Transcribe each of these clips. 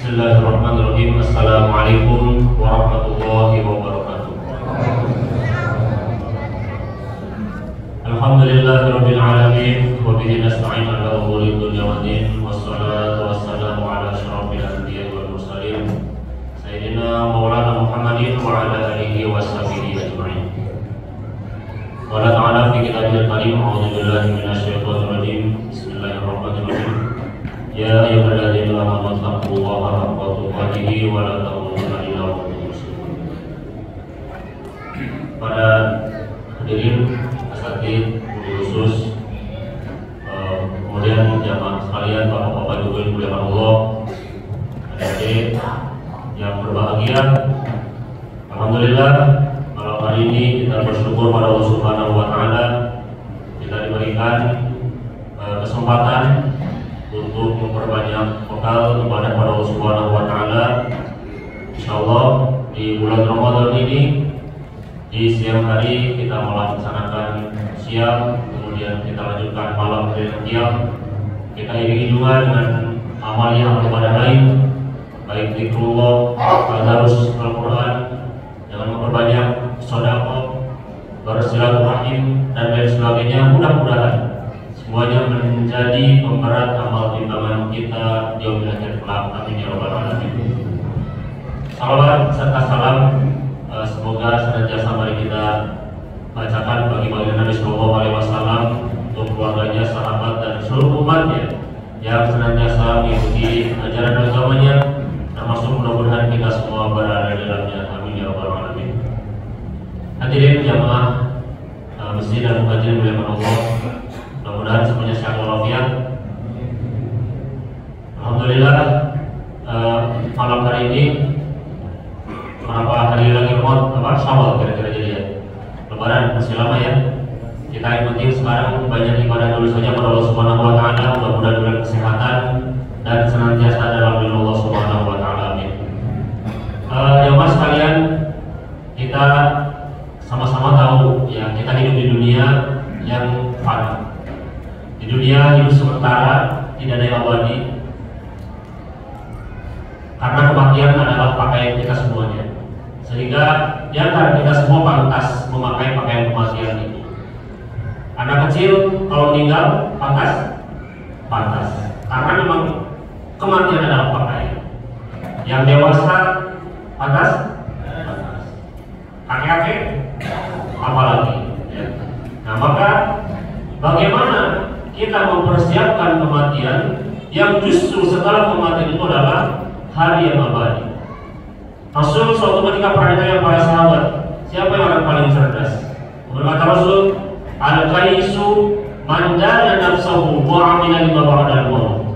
Bismillahirrahmanirrahim. Assalamualaikum warahmatullahi wabarakatuh. Alhamdulillahirabbil alamin wa bihi nasta'in ala umuri dunya waddin wassalatu wassalamu ala asyrafil anbiya'i wal mursalin sayyidina maulana Muhammadin wa ala alihi washabihi ajma'in. Qala ta'ala fi kitabil karim a'udzu billahi minasyaitonir rajim. Bismillahirrahmanirrahim. Ya ayyuhalladzina amanu taqullaha haqqa tuqatih wa la tamutunna illa wa antum muslimun. Para hadirin asatidz khusus, kemudian jamaah sekalian, bapak-bapak ibu yang dimuliakan Allah, adik-adik yang berbahagia, alhamdulillah malam hari ini kita bersyukur pada Allah Subhanahu wa taala kita diberikan kesempatan untuk memperbanyak bekal ibadah pada Allah Subhanahu wa taala. Insyaallah di bulan Ramadan ini di siang hari kita melaksanakan siang, kemudian kita lanjutkan malam dari qiyam. Kita iringi juga dengan amalia ibadah lain, baik zikrullah, tadarus Al-Qur'an, dengan memperbanyak sedekah, bersilaturahim dan lain sebagainya. Mudah-mudahan semuanya menjadi pemberat amal timbangan kita di yaumil akhir kelak. Amin ya rabbal alamin. Salawat serta salam semoga senantiasa mari kita bacakan bagi baginda Nabi Sallallahu Alaihi Wasallam, untuk keluarganya, sahabat dan seluruh umatnya yang senantiasa mengikuti ajaran agamanya, termasuk mudah-mudahan kita semua berada di dalamnya. Amin ya rabbal alamin. Hadirin jamaah masjid dan mukajirin muliakan Allah, mudah-mudahan semuanya sehat walafiat. Alhamdulillah malam hari ini berapa hari lagi Syawal kira-kira jadi ya. Lebaran masih lama ya. Kita yang penting sekarang banyak ibadah dulu saja pada Allah Subhanahu wa taala, mudah-mudahan diberi kesehatan dan senantiasa dalam lindungan Allah Subhanahu wa taala. Amin. Jamaah sekalian, kita sama-sama tahu ya, kita hidup di dunia yang fana. Di dunia hidup sementara, tidak ada yang abadi. Karena kematian adalah pakaian kita semuanya, sehingga di antara kita semua pantas memakai pakaian kematian itu. Anak kecil kalau meninggal pantas, karena memang kematian adalah pakaian. Yang dewasa pantas, kakek-kakek apalagi. Ya. Nah maka bagaimana kita mempersiapkan kematian yang justru setelah kematian itu adalah hari yang abadi. Rasul suatu ketika pernah ditanya para sahabat, siapa yang orang paling cerdas? Berkata Rasul, al-qaisu man dana nafsahu wa amila lima ba'dal maut.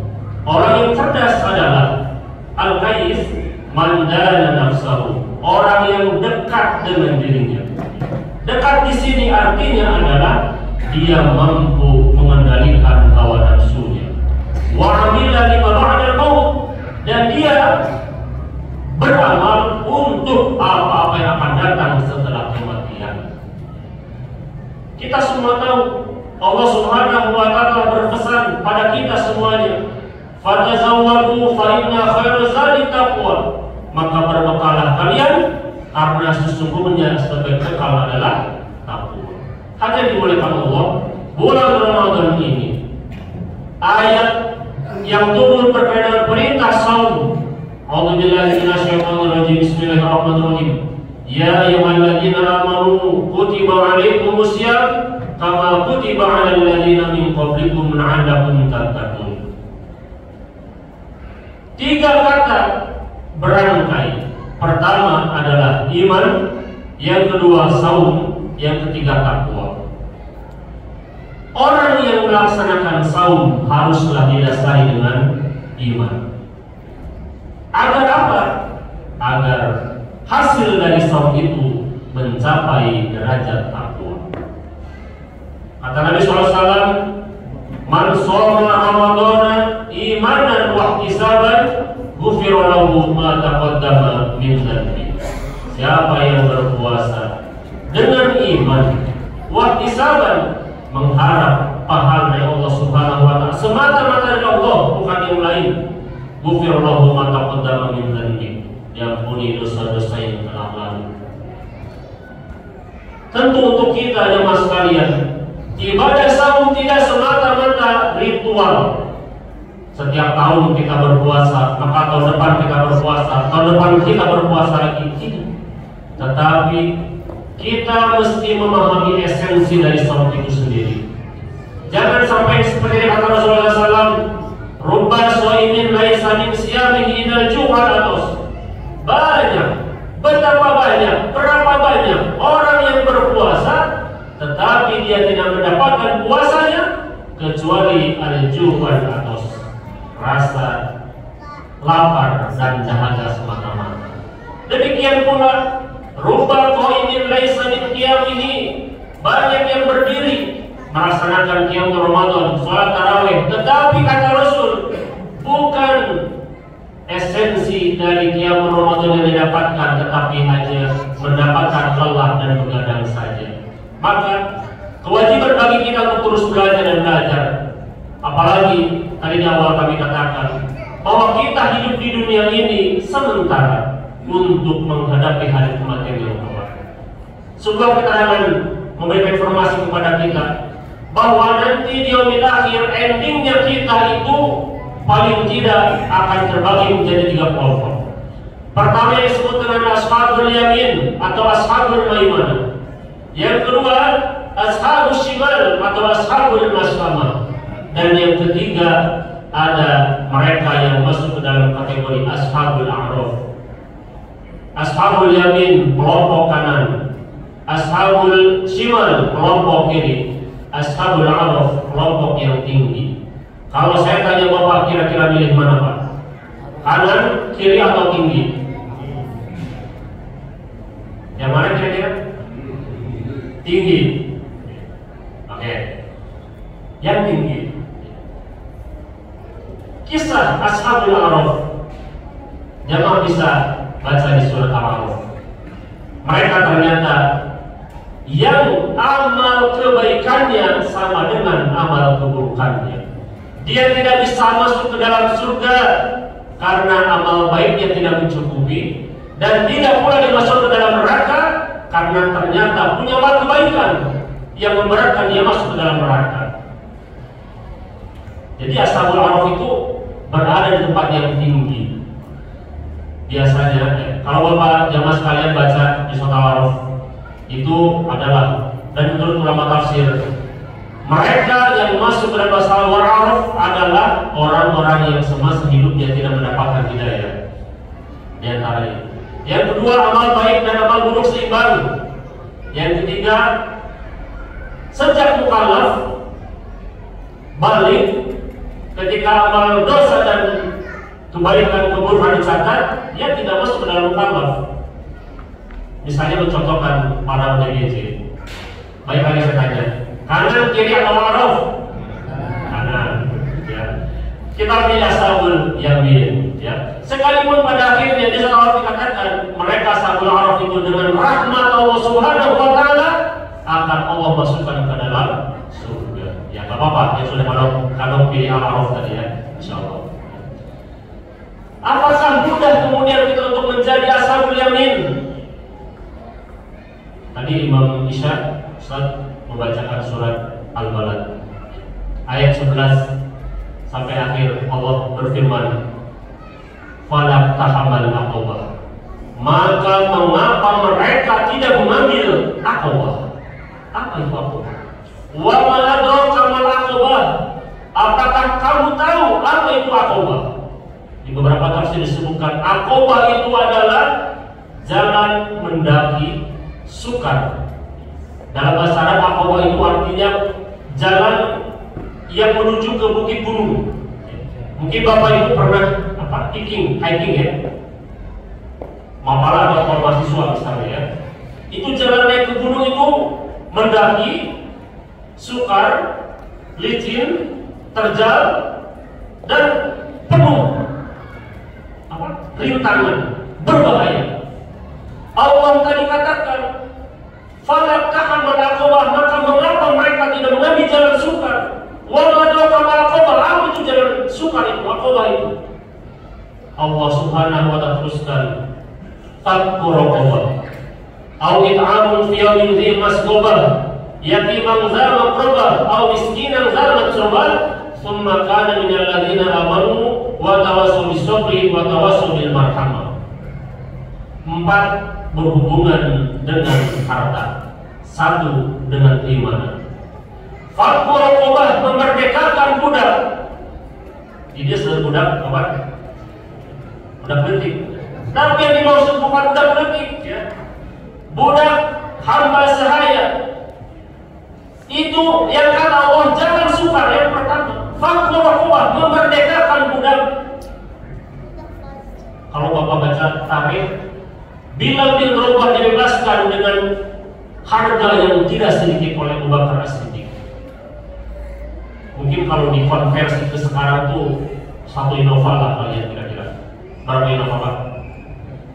Orang yang cerdas adalah al-qais man dana nafsahu, orang yang dekat dengan dirinya. Dekat di sini artinya adalah dia mampu mengendalikan hawa nafsunya. Wa amila lima ba'dal maut, dan dia beramal untuk apa-apa yang akan datang setelah kematian. Kita semua tahu Allah Subhanahu wa taala berpesan pada kita semuanya, "Fatazawwadu fa inna khairaz zadi taqwa." Maka berbekalah kalian karena sesungguhnya sebaik bekal adalah takwa. Hanya dimuliakan Allah, bulan Ramadan ini ayat yang turun berkaitan dengan perintah saum. A'udzubillahi minasyaitonir rajim. Bismillahirrahmanirrahim. Ya ayyuhalladzina amanu kutiba 'alaikumus syiyam kama kutiba 'alal ladzina min qablikum la'allakum tattaqun. Tiga kata berangkai. Pertama adalah iman, yang kedua saum, yang ketiga takwa. Orang yang melaksanakan saum haruslah didasari dengan iman. Agar apa? Agar hasil dari saum itu mencapai derajat takwa. Kata Nabi SAW, "Man shoma Ramadana imanan wa ihtisaban, ghufira lahu ma taqaddama min dhanbi." Siapa yang berpuasa dengan iman wa ihtisaban, mengharap pahala dari Allah Subhanahu wa taala, semata-mata dari Allah, bukan yang lain, Ghufirallahu ma taqaddama min dzanbi, diampuni dosa-dosa yang telah lalu. Tentu untuk kita jemaah sekalian, ibadah saum tidak semata-mata ritual. Setiap tahun kita berpuasa, maka tahun depan kita berpuasa, tahun depan kita berpuasa lagi. Tidak. Tetapi kita mesti memahami esensi dari saum itu sendiri. Jangan sampai seperti kata Rasulullah SAW, "Rubba shaimin laisa min siyamihi idal juhalatos." Banyak, betapa banyak, berapa banyak orang yang berpuasa, tetapi dia tidak mendapatkan puasanya kecuali al-juhalatos, rasa lapar dan dahaga semata-mata. Demikian pula rubba qaimin laisa min qiyamihi, banyak yang berdiri melaksanakan qiyam Ramadan, sholat tarawih, tetapi kata Rasul bukan esensi dari qiyam Ramadan yang didapatkan, tetapi hanya mendapatkan lelah dan begadang saja. Maka kewajiban bagi kita untuk terus belajar dan belajar. Apalagi tadi di awal kami katakan bahwa kita hidup di dunia ini sementara untuk menghadapi hari kematian yang kelak. Sebuah keterangan memberikan informasi kepada kita bahwa nanti di yaumil akhir endingnya kita itu paling tidak akan terbagi menjadi 3 kelompok. Pertama yang disebut dengan ashabul yamin atau ashabul maimanah. Yang kedua ashabul shimal atau ashabul mas'amah. Dan yang ketiga ada mereka yang masuk ke dalam kategori ashabul a'raf. Ashabul yamin kelompok kanan, ashabul shimal kelompok kiri, ashabul a'raf kelompok yang tinggi. Kalau saya tanya Bapak kira-kira milih mana Pak? Kanan, kiri atau tinggi? Yang mana kira-kira? Tinggi. Oke. Yang tinggi. Kisah ashabul a'raf, jamaah bisa baca di surat Al-A'raf. Mereka ternyata yang amal kebaikannya sama dengan amal keburukannya. Dia tidak bisa masuk ke dalam surga karena amal baiknya tidak mencukupi, dan tidak pula dimasuk ke dalam neraka karena ternyata punya amal kebaikan yang memberatkan dia masuk ke dalam neraka. Jadi ashabul a'raf itu berada di tempat yang tinggi. Biasanya kalau Bapak jamaah sekalian baca di surat Al-A'raf, itu adalah, dan menurut ulama tafsir, mereka yang masuk ke dalam ashabul a'raf adalah orang-orang yang semasa hidupnya tidak mendapatkan hidayah. Di antaranya. Yang kedua, amal baik dan amal buruk seimbang. Yang ketiga, sejak mukallaf balik, ketika amal dosa dan kebaikan keburukan dicatat, dia tidak masuk ke dalam mukallaf. Misalnya mencontohkan para DGJ. Baik, lagi saya tanya, kanan, kiri atau a'raf? Kanan. Ya. Kita pilih ashabul yamin. Ya. Sekalipun pada akhirnya di surat Al-A'raf dikatakan mereka ashabul a'raf itu dengan rahmat Allah Subhanahu wa taala akan Allah masukkan ke dalam surga. Ya, enggak apa-apa, ya sudah kalau pilih Al-A'raf tadi ya, insyaallah. Apakah mudah kemudian kita untuk menjadi ashabul yamin? Tadi Imam Isya Ustaz membacakan surat Al-Balad ayat 11 sampai akhir. Allah berfirman, "Falak tahamal aqabah." Maka mengapa mereka tidak mengambil aqabah? Apa itu aqabah? Wa ma adraka mal aqabah? Apakah kamu tahu apa itu aqabah? Di beberapa tafsir disebutkan aqabah itu adalah jalan mendaki sukar. Dalam bahasa Arab aqabah itu artinya jalan yang menuju ke bukit gunung. Mungkin Bapak itu pernah hiking ya, mapalah atau mahasiswa misalnya ya. Itu jalan naik ke gunung itu mendaki, sukar, licin, terjal, dan penuh rintangan, berbahaya. Allah tadi katakan, "Falak tahamal aqabah," maka mengapa mereka tidak mengambil jalan sukar? Wa ma adraka mal aqabah, apa itu jalan sukar itu, aqabah itu? Allah Subhanahu wa ta'ala teruskan, fakku raqabah au it'amun fi yawmin dhi masghubah yatiman dha maqrabah au miskinan dha matrubah thumma kana minal ladzina amanu wa tawassaw bis sabri wa tawassaw bil marhamah. 4 berhubungan dengan harta, 1 dengan keimanan. Fakku raqabah memerdekakan budak. Dia sudah budak apa? Budak detik. Tapi yang dimaksud bukan budak detik, ya. Budak hamba sahaya. Itu yang kata Allah jangan sukar. Yang pertama, fakku raqabah memerdekakan budak. Kalau Bapak baca tarikh, Bilal bin Rabah dibebaskan dengan harga yang tidak sedikit oleh Abu Bakar As-Siddiq. Mungkin kalau dikonversi ke sekarang tuh 1 Innova lah kalian kira-kira. Berapa Innova Pak?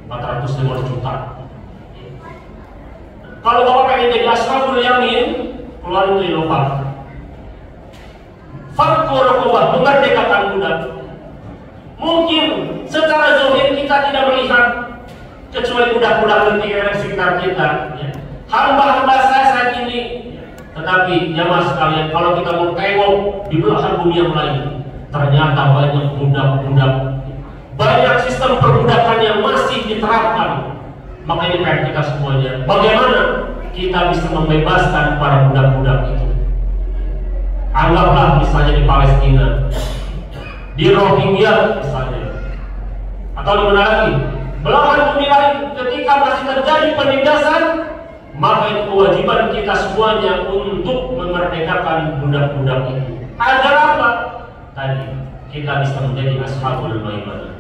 450 juta. Kalau Bapak pengen jadi ashabul yamin, keluarin itu Innova. Fakku raqabah memerdekakan budak. Mungkin secara zahir kita tidak melihat, kecuali budak-budak penting yang sekitar kita, ya. Hamba-hamba saya saat ini. Tetapi jamaah sekalian, kalau kita mau tengok di belahan bumi yang lain, ternyata banyak budak-budak, banyak sistem perbudakan yang masih diterapkan. Maka ini PR kita semuanya, bagaimana kita bisa membebaskan para budak-budak itu. Anggaplah misalnya di Palestina, di Rohingya misalnya, atau di mana lagi, belahan bumi lain, ketika masih terjadi penindasan, maka itu kewajiban kita semuanya untuk memerdekakan budak-budak itu. Agar apa? Tadi kita bisa menjadi ashabul maimanah.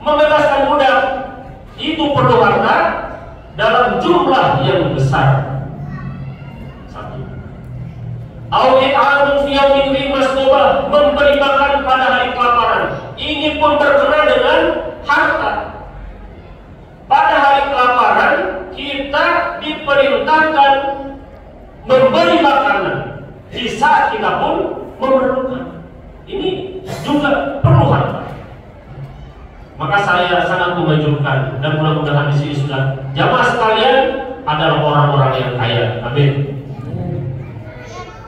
Membebaskan budak itu perlu harta dalam jumlah yang besar. 1. Au it'amun fi yawmin dhi masghubah, memberi makan pada hari kelaparan. Ini pun terkena dengan harta. Pada hari kelaparan kita diperintahkan memberi makanan di saat kita pun memerlukan. Ini juga perlu harta. Maka saya sangat menganjurkan, dan mudah-mudahan di sini sudah jamaah sekalian adalah orang-orang yang kaya. Amin.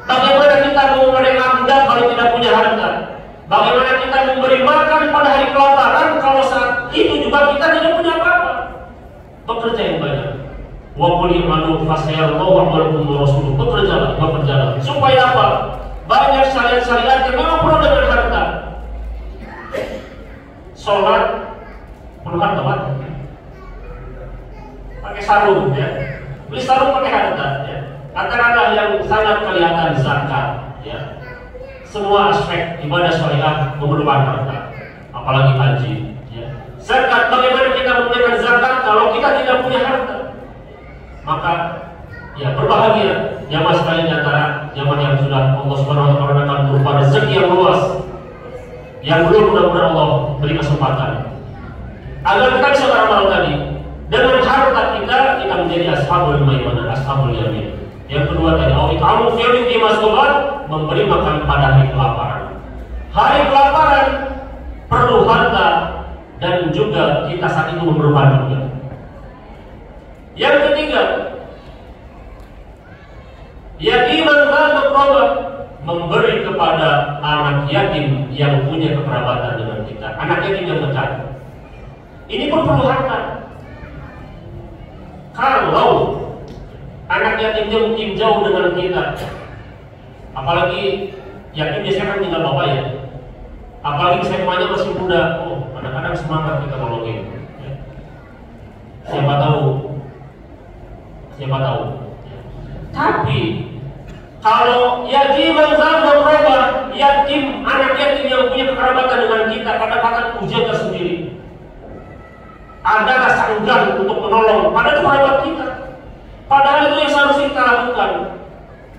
Bagaimana kita memerdekakan budak kalau tidak punya harta? Bagaimana kita memberi makan pada hari kelaparan kalau saat itu juga kita tidak punya apa-apa? Bekerja yang banyak. Wa qul i'malu fasayarallahu a'malakum wa rasuluh. Bekerjalah. Supaya apa? Banyak syariat-syariat yang memang perlu dengan harta. Sholat perlu harta, Pak. Pakai sarung, ya. Beli sarung pakai harta, ya. Katakanlah yang sangat kelihatan zakat, ya. Semua aspek ibadah syariat memerlukan harta, apalagi haji, ya. Zakat, bagaimana kita memberikan zakat kalau kita tidak punya harta? Maka ya berbahagia jamaah sekalian di antara jamaah yang sudah Allah Subhanahu wa taala akan berupa rezeki yang luas, yang belum mudah-mudahan Allah beri kesempatan agar kita bisa beramal tadi. Dengan harta kita menjadi ashabul maimanah, ashabul yamin. Yang kedua tadi, awitamu fi'li di masghubah, memberi makan pada hari kelaparan. Hari kelaparan perlu harta, dan juga kita saat itu memerlukan juga. Yang ketiga, yatiman dha maqrabah, memberi kepada anak yatim yang punya kekerabatan dengan kita, anak yatim yang dekat. Ini pun perlu harta. Kalau anak yatimnya mungkin jauh dengan kita, apalagi yatim biasanya kan tinggal bapak, ya. Apalagi SMA-nya masih muda, kadang-kadang semangat kita nolongin, ya. Siapa tahu. Tapi kalau yatim yang sama berubah, yatim, anak yatim yang punya kekerabatan dengan kita, kadang-kadang ujian tersendiri, ada rasa enggan untuk menolong pada kerabat kita. Padahal itu yang seharusnya kita lakukan,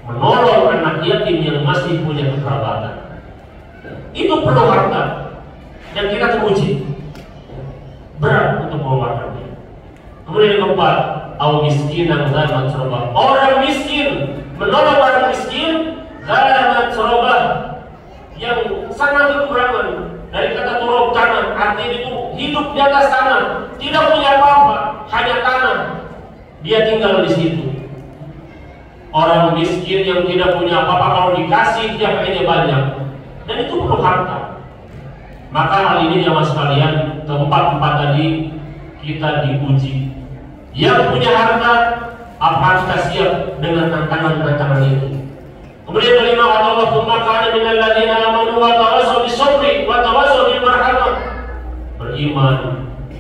menolong anak yatim yang masih punya kekerabatan. Itu perlu harta, dan kita teruji berat untuk mengeluarkannya. Kemudian yang keempat, au miskinan dha matrabah, orang miskin, menolong orang miskin, dha matrabah, yang sangat kekurangan. Dari kata turabah laut tanah, artinya itu hidup di atas tanah, tidak punya apa-apa, hanya tanah. Dia tinggal di situ. Orang miskin yang tidak punya apa-apa, kalau dikasih dia pengennya banyak, dan itu perlu harta. Maka hal ini jamaah sekalian, tempat-tempat tadi kita diuji. Yang punya harta, apa kita siap dengan tantangan-tantangan itu? Kemudian kelima kata Allah, "Tsumma kana minal ladzina amanu wa tawassaw bis-sabri wa tawassaw bil marhamah." Beriman,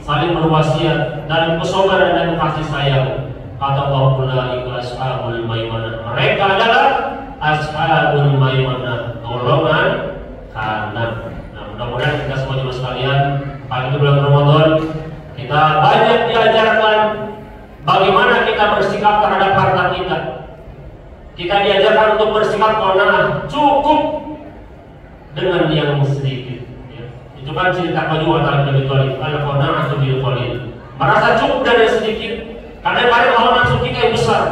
saling berwasiat, dan kesabaran dan kasih sayang. Kata Allah, "Ulaika ashabul maimanah." Mereka adalah ashabul maimanah, golongan kanan. Nah, mudah-mudahan kita semua jemaah sekalian, pagi bulan Ramadan kita banyak diajarkan bagaimana kita bersikap terhadap harta kita. Kita diajarkan untuk bersikap qanaah, cukup dengan yang sedikit. Ya. Itu kan cerita kedua antara Nabi Thalib, al-qanaah bil qalil. Merasa cukup dari yang sedikit. Kadang-kadang hawa nafsu kita yang besar.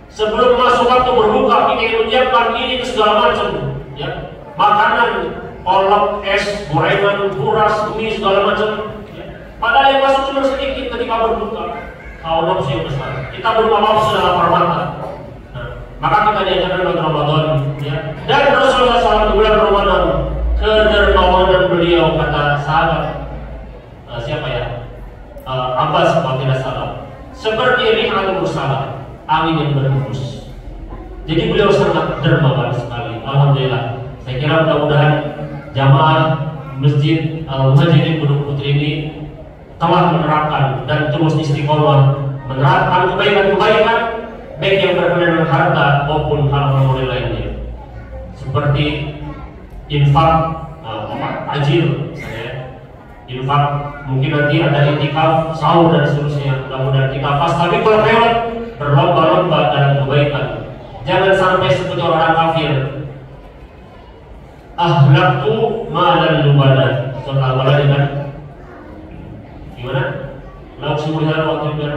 Sebelum masuk waktu berbuka, kita yang menyiapkan ini ke segala macam. Ya. Makanan, kolak, es, gorengan, buras, mie, segala macam. Ya. Padahal yang masuk cuma sedikit ketika berbuka. Hawa nafsu yang besar. Kita belum apa-apa sudah lapar mata. Maka kita diajarkan bulan Ramadan, ya. Dan Rasulullah SAW di bulan Ramadan, kedermawanan beliau, kata sahabat siapa ya, Abbas kalau tidak salah, seperti rihal mursalah, angin yang berhembus. Jadi beliau sangat dermawan sekali. Alhamdulillah. Saya kira mudah-mudahan jamaah Masjid Al-Muhajirin Gunung Putri ini telah menerapkan dan terus istiqomah menerapkan kebaikan-kebaikan, baik yang berkenaan dengan harta maupun hal-hal model lainnya, seperti infak, ajir, infak. Mungkin nanti ada itikaf, sahur dan seterusnya. Mudah-mudahan kita pas, tapi kalau lewat berlomba-lomba dalam kebaikan. Jangan sampai seperti orang kafir. Ahlaktu malan lubada. Surat Al-Balad kan? Gimana? Lauk semuanya waktu biar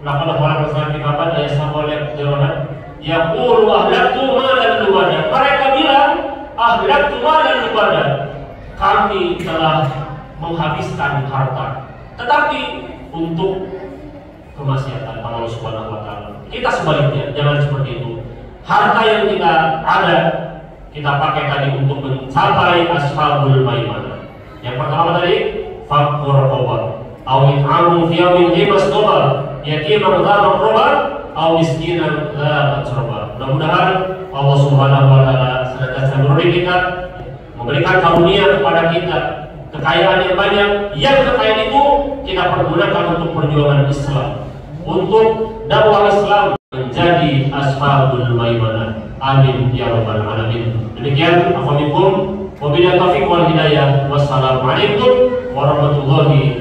Laqad khalaqna samawati wal arda yasabulak jarohan yaqulu ahlaktu malan lubada. Mereka bilang ahlaktu malan lubada, kami telah menghabiskan harta, tetapi untuk kemaksiatan Allah Subhanahu wa taala. Kita sebaliknya, jangan seperti itu. Harta yang kita ada, kita pakai tadi untuk mencapai ashabul maimanah. Yang pertama tadi faqur raqabah, au it'amu fi yawmin dhi masghaba, yatiman dha maqraba, au miskinan dha matraba. Mudah-mudahan Allah Subhanahu wa taala senantiasa memberi kita, memberikan karunia kepada kita kekayaan yang banyak. Yang kekayaan itu kita pergunakan untuk perjuangan Islam, untuk dakwah Islam, menjadi ashabul maimanah. Amin ya rabbal alamin. Demikian, afabikum wabillahi taufiq wal hidayah. Wassalamualaikum warahmatullahi